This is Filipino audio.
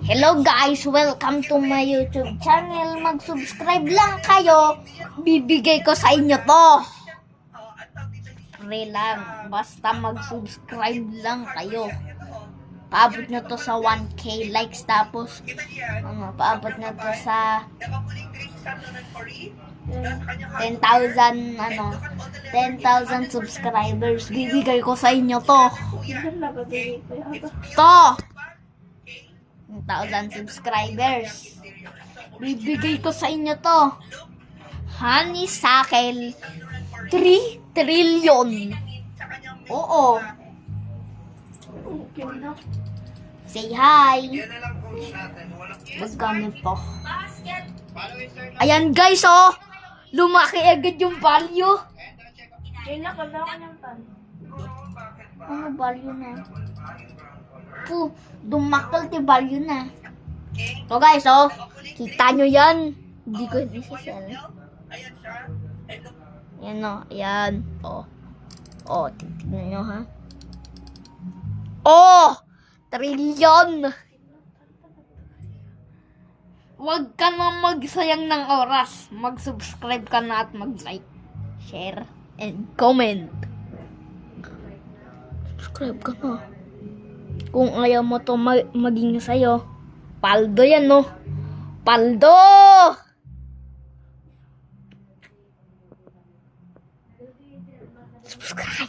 Hello guys, welcome to my YouTube channel. Mag-subscribe lang kayo. Bibigay ko sa inyo to. Free lang. Basta mag-subscribe lang kayo. Paabot nyo to sa 1K likes. Tapos, paabot nyo to sa 10,000 subscribers. Bibigay ko sa inyo to. To! 1,000 subscribers. Bibigay ko sa inyo to. Honeysuckle 3 trillion. Oo. Say hi. Magkano to? Ayan guys, oh. Lumaki agad yung value. Ano value na? Dumakal ti value na. So guys, oh, kita nyo yan. Hindi ko isa-sell. Yan o, ayan. Oh, titignan nyo ha. Oh, trillion. Huwag ka na magsayang ng oras. Mag-subscribe ka na at mag-like, share, and comment. Subscribe ka na. Kung ayaw mo to maging sa'yo, paldo yan, no? Paldo! Subscribe!